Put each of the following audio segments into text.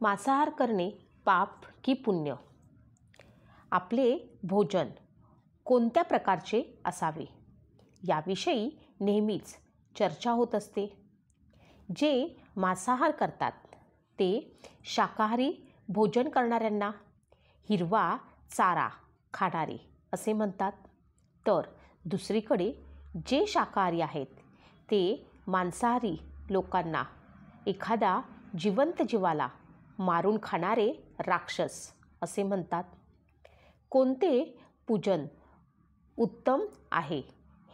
मांसाहार करणे पाप की पुण्य? आपले भोजन कोणत्या प्रकारचे असावे याविषयी नेहमीच चर्चा होत असते. जे मांसाहार करतात ते शाकाहारी भोजन करणाऱ्यांना हिरवा चारा खाणारे असे म्हणतात, तर दुसरीकडे जे शाकाहारी आहेत ते मांसाहारी लोकांना एखाद्या जिवंत जीवाला मारून खाणारे राक्षस असे म्हणतात. कोणते पूजन उत्तम आहे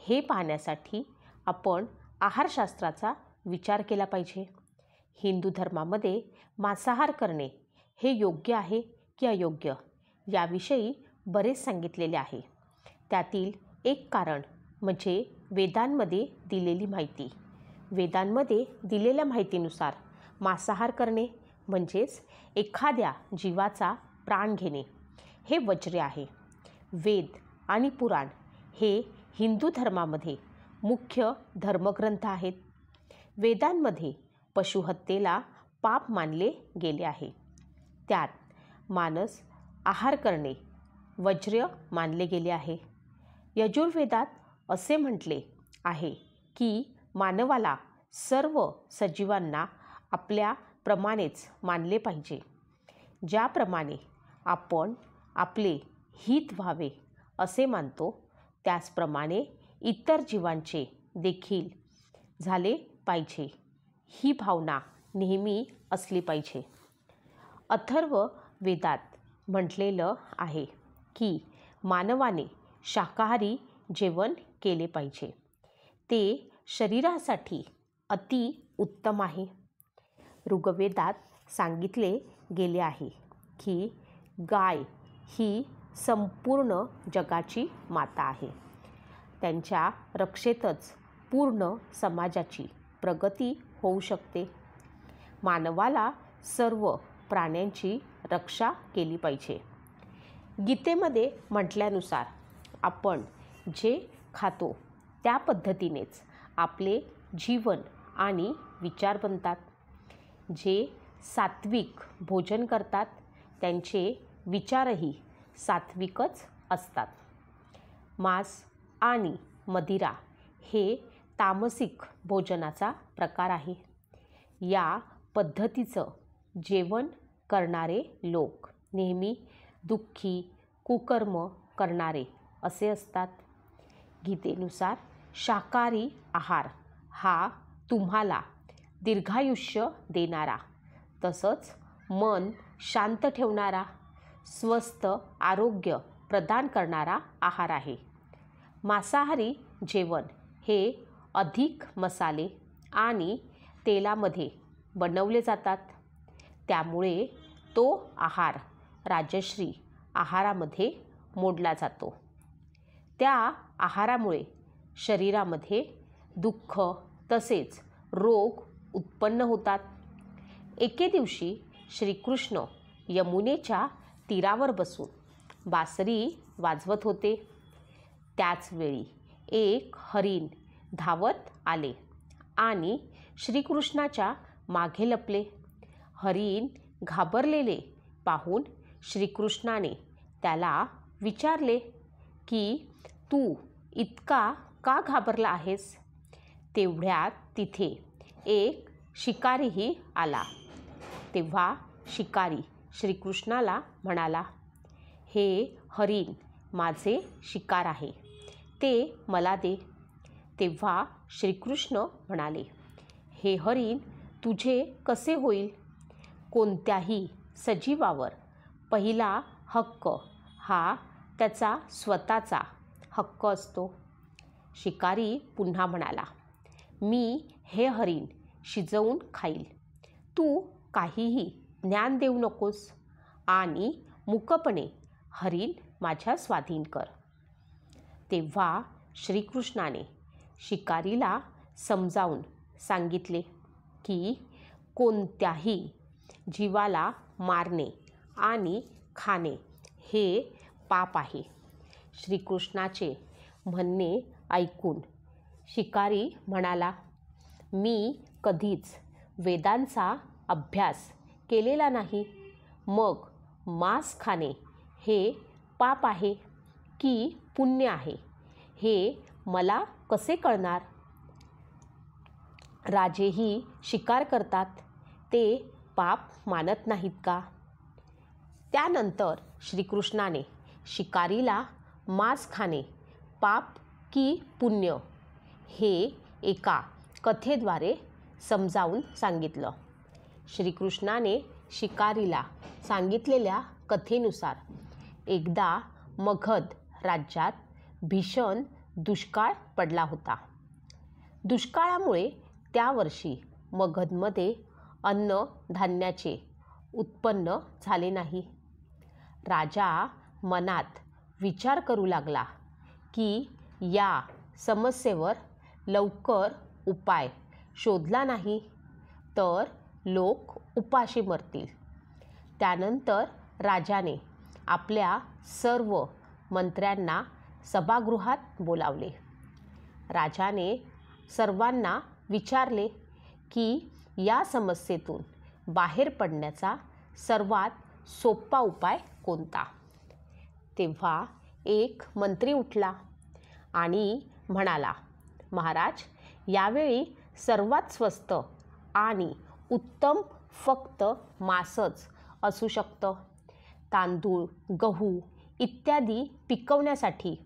हे पाहण्यासाठी आपण आहारशास्त्राचा विचार केला पाहिजे. हिंदू धर्मामध्ये मांसाहार करणे हे योग्य आहे की अयोग्य याविषयी बरेच सांगितलेले आहे. त्यातील एक कारण म्हणजे वेदांमध्ये दिलेली माहिती. वेदांमध्ये दिलेल्या माहितीनुसार मांसाहार करणे म्हणजेच एखाद्या जीवाचा प्राण घेणे हे वज्र्य आहे. वेद आणि पुराण हे हिंदू धर्मामध्ये मुख्य धर्मग्रंथ आहेत. वेदांमध्ये पशुहत्येला पाप मानले गेले आहे. त्यात मांस आहार करणे वज्र्य मानले गेले आहे. यजुर्वेदात असे म्हटले आहे की मानवाला सर्व सजीवांना आपल्याप्रमाणेच मानले पाहिजे. ज्याप्रमाणे आपण आपले हित व्हावे असे मानतो त्याचप्रमाणे इतर जीवांचे देखील झाले पाहिजे ही भावना नेहमी असली पाहिजे. अथर्व वेदात म्हटलेलं आहे की मानवाने शाकाहारी जेवण केले पाहिजे. ते शरीरासाठी अति उत्तम आहे. ऋग्वेदात सांगितले गेले आहे की गाय ही संपूर्ण जगाची माता आहे. त्यांच्या रक्षेतच पूर्ण समाजाची प्रगती होऊ शकते. मानवाला सर्व प्राण्यांची रक्षा केली पाहिजे. गीतेमध्ये म्हटल्यानुसार आपण जे खातो त्या पद्धतीनेच आपले जीवन आणि विचार बनतात. जे सात्विक भोजन करतात त्यांचे विचारही सात्विकच असतात. मांस आणि मदिरा हे तामसिक भोजनाचा प्रकार आहे. या पद्धतीचं जेवण करणारे लोक नेहमी दुःखी, कुकर्म करणारे असे असतात. गीतेनुसार शाकाहारी आहार हा तुम्हाला दीर्घायुष्य देणारा, तसंच मन शांत ठेवणारा, स्वस्थ आरोग्य प्रदान करणारा आहार आहे. मांसाहारी जेवण हे अधिक मसाले आणि तेलामध्ये बनवले जातात. त्यामुळे तो आहार राजश्री आहारामध्ये मोडला जातो. त्या आहारामुळे शरीरामध्ये दुःख तसेच रोग उत्पन्न होतात. एके दिवशी श्रीकृष्ण यमुनेच्या तीरावर बसून बासरी वाजवत होते. त्याचवेळी एक हरीण धावत आले आणि श्रीकृष्णाच्या मागे लपले. हरीण घाबरलेले पाहून श्रीकृष्णाने त्याला विचारले की तू इतका का घाबरला आहेस? तेवढ्यात तिथे एक शिकारीही आला. तेव्हा शिकारी श्रीकृष्णाला म्हणाला, हे हरीण माझे शिकार आहे, ते मला दे. तेव्हा श्रीकृष्ण म्हणाले, हे हरीण तुझे कसे होईल? कोणत्याही सजीवावर पहिला हक्क हा त्याचा स्वतःचा हक्क असतो. शिकारी पुन्हा म्हणाला, मी हे हरीण शिजवून खाईल. तू काहीही ज्ञान देऊ नकोस आणि मूकपणे हरीण माझ्या स्वाधीन कर. तेव्हा श्रीकृष्णाने शिकारीला समजावून सांगितले की कोणत्याही जीवाला मारणे आणि खाणे हे पाप आहे. श्रीकृष्णाचे म्हणणे ऐकून शिकारी म्हणाला, मी कधीच वेदांचा अभ्यास केलेला नाही. मग मांस खाणे हे पाप आहे की पुण्य आहे हे मला कसे कळणार? राजेही शिकार करतात, ते पाप मानत नाहीत का? त्यानंतर श्रीकृष्णाने शिकारीला मांस खाणे पाप की पुण्य हे एका कथेद्वारे समजावून सांगितलं. श्रीकृष्णाने शिकारीला सांगितलेल्या कथेनुसार एकदा मगध राज्यात भीषण दुष्काळ पडला होता. दुष्काळामुळे त्या वर्षी मगधमध्ये अन्नधान्याचे उत्पन्न झाले नाही. राजा मनात विचार करू लागला की या समस्येवर लवकर उपाय शोधला नाही तर लोक उपाशी मरतील. त्यानंतर राजाने आपल्या सर्व मंत्र्यांना सभागृहात बोलावले. राजाने सर्वांना विचारले की या समस्येतून बाहेर पडण्याचा सर्वात सोपा उपाय कोणता? तेव्हा एक मंत्री उठला आणि म्हणाला, महाराज, यावेळी सर्वात स्वस्त आणि उत्तम फक्त मांसच असू शकतं. तांदूळ, गहू इत्यादी पिकवण्यासाठी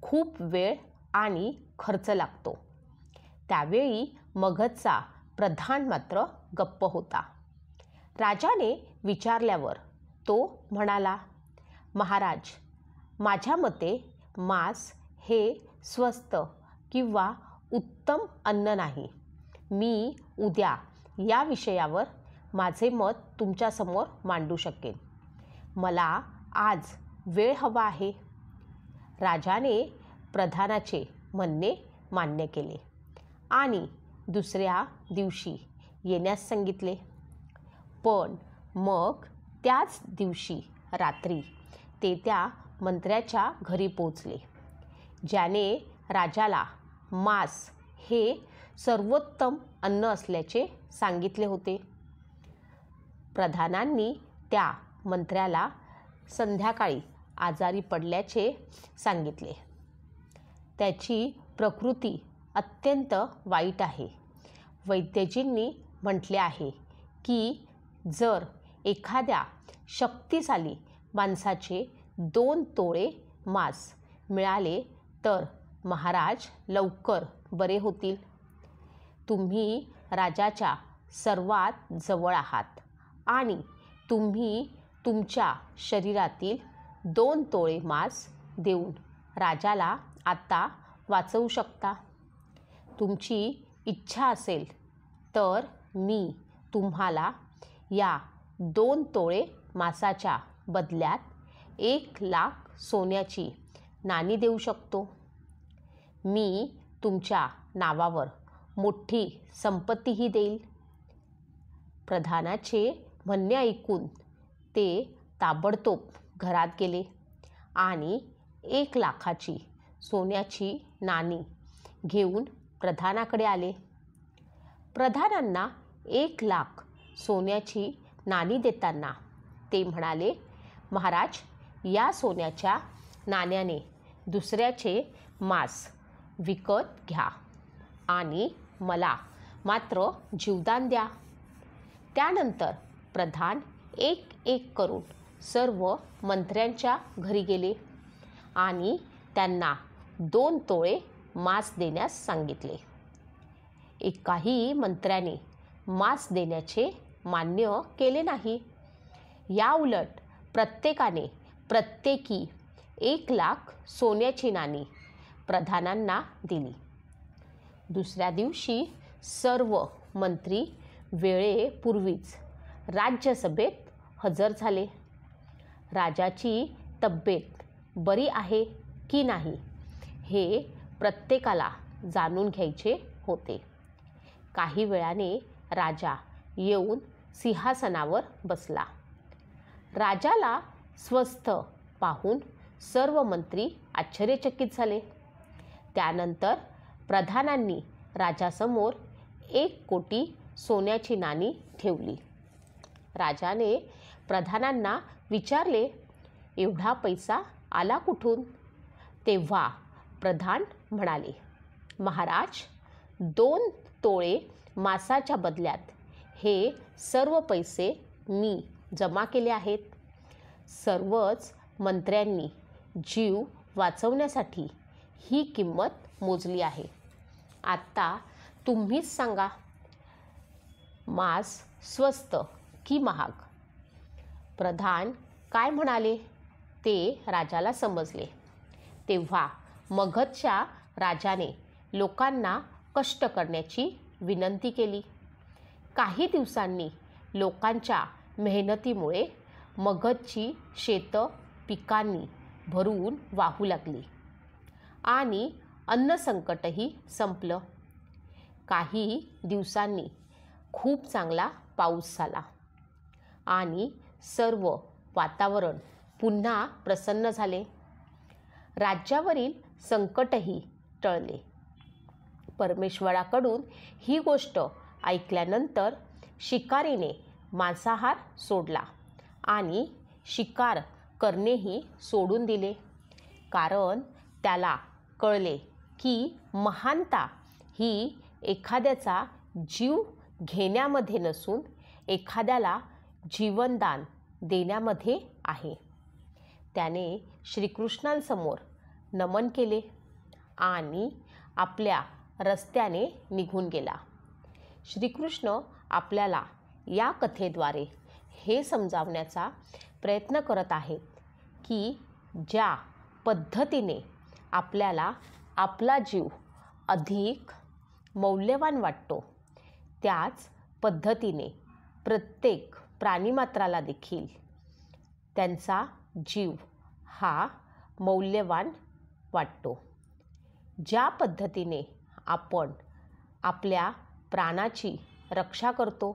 खूप वेळ आणि खर्च लागतो. त्यावेळी मगधचा प्रधान मात्र गप्प होता. राजाने विचारल्यावर तो म्हणाला, महाराज, माझ्या मते मांस हे स्वस्त किंवा उत्तम अन्न नाही. मी उद्या या विषयावर माझे मत तुमच्यासमोर मांडू शकेन. मला आज वेळ हवा आहे. राजाने प्रधानाचे म्हणणे मान्य केले आणि दुसऱ्या दिवशी येण्यास सांगितले. पण मग त्याच दिवशी रात्री ते त्या मंत्र्याच्या घरी पोहोचले, ज्याने राजाला मांस हे सर्वोत्तम अन्न असल्याचे सांगितले होते. प्रधानांनी त्या मंत्र्याला संध्याकाळी आजारी पडल्याचे सांगितले. त्याची प्रकृती अत्यंत वाईट आहे. वैद्यजींनी म्हटले आहे की जर एखाद्या शक्तिशाली माणसाचे 2 तोळे मांस मिळाले तर महाराज लवकर बरे होतील. तुम्ही राजाच्या सर्वात जवळ आहात आणि तुम्ही तुमच्या शरीरातील 2 तोळे मांस देऊन राजाला आता वाचवू शकता. तुमची इच्छा असेल तर मी तुम्हाला या 2 तोळे मांसाच्या बदल्यात 1,00,000 सोन्याची नाणी देऊ शकतो. मी तुमच्या नावावर मोठी संपत्तीही देईल. प्रधानाचे म्हणणे ऐकून ते ताबडतोब घरात गेले आणि 1,00,000ची सोन्याची नाणी घेऊन प्रधानाकडे आले. प्रधानांना 1,00,000 सोन्याची नाणी देताना ते म्हणाले, महाराज, या सोन्याच्या नाण्याने दुसऱ्याचे मांस विकत घ्या आणि मला मात्र जीवदान द्या. त्यानंतर प्रधान एक एक करून सर्व मंत्र्यांच्या घरी गेले आणि त्यांना 2 तोळे मांस देण्यास सांगितले. एकाही मंत्र्याने मांस देण्याचे मान्य केले नाही. याउलट प्रत्येकाने प्रत्येकी 1,00,000 सोन्याची नाणी प्रधानांना दिली. दुसऱ्या दिवशी सर्व मंत्री वेळेपूर्वीच राज्यसभेत हजर झाले. राजाची तब्येत बरी आहे की नाही हे प्रत्येकाला जाणून घ्यायचे होते. काही वेळाने राजा येऊन सिंहासनावर बसला. राजाला स्वस्थ पाहून सर्व मंत्री आश्चर्यचकित झाले. त्यानंतर प्रधानांनी राजासमोर 1 कोटी सोन्याची नाणी ठेवली. राजाने प्रधानांना विचारले, एवढा पैसा आला कुठून? तेव्हा प्रधान म्हणाले, महाराज, 2 तोळे मांसाच्या बदल्यात हे सर्व पैसे मी जमा केले आहेत. सर्वच मंत्र्यांनी जीव वाचवण्यासाठी ही किंमत मोजली आहे. आता तुम्हीच सांगा, मांस स्वस्त की महाग? प्रधान काय म्हणाले ते राजाला समजले. तेव्हा मगधच्या राजाने लोकांना कष्ट करण्याची विनंती केली. काही दिवसांनी लोकांच्या मेहनतीमुळे मगधची शेतं पिकांनी भरून वाहू लागली आणि अन्नसंकटही संपलं. काही दिवसांनी खूप चांगला पाऊस झाला आणि सर्व वातावरण पुन्हा प्रसन्न झाले. राज्यावरील संकटही टळले. परमेश्वराकडून ही गोष्ट ऐकल्यानंतर शिकारीने मांसाहार सोडला आणि शिकार करणेही सोडून दिले. कारण त्याला कळले की महानता ही एखाद्याचा जीव घेण्यामध्ये नसून एखाद्याला जीवनदान देण्यामध्ये आहे. त्याने श्रीकृष्णांसमोर नमन केले आणि आपल्या रस्त्याने निघून गेला. श्रीकृष्ण आपल्याला या कथेद्वारे हे समजावण्याचा प्रयत्न करत आहेत की ज्या पद्धतीने आपल्याला आपला जीव अधिक मौल्यवान वाटतो, त्याच पद्धतीने प्रत्येक प्राणीमात्राला देखील त्यांचा जीव हा मौल्यवान वाटतो. ज्या पद्धतीने आपण आपल्या प्राणाची रक्षा करतो,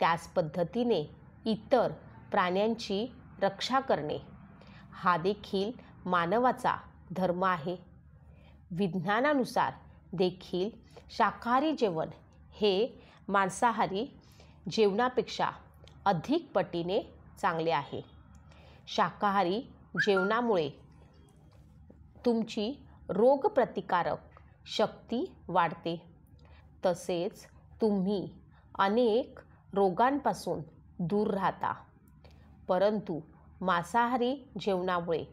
त्याच पद्धतीने इतर प्राण्यांची रक्षा करणे हा देखील मानवाचा धर्म आहे. विज्ञानानुसार देखील शाकाहारी जेवण हे मांसाहारी जेवणापेक्षा अधिक पटीने चांगले आहे. शाकाहारी जेवणामुळे तुमची रोगप्रतिकारक शक्ती वाढते. तसेच तुम्ही अनेक रोगांपासून दूर राहता. परंतु मांसाहारी जेवणामुळे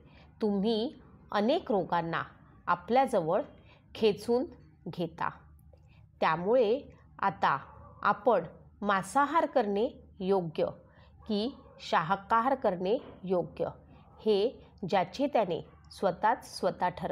तुम्ही अनेक रोगांना आपल्याजवळ खेचून घेता. त्यामुळे आता आपण मांसाहार करणे योग्य की शाकाहार करणे योग्य हे ज्याचे त्याने स्वतः ठरवले.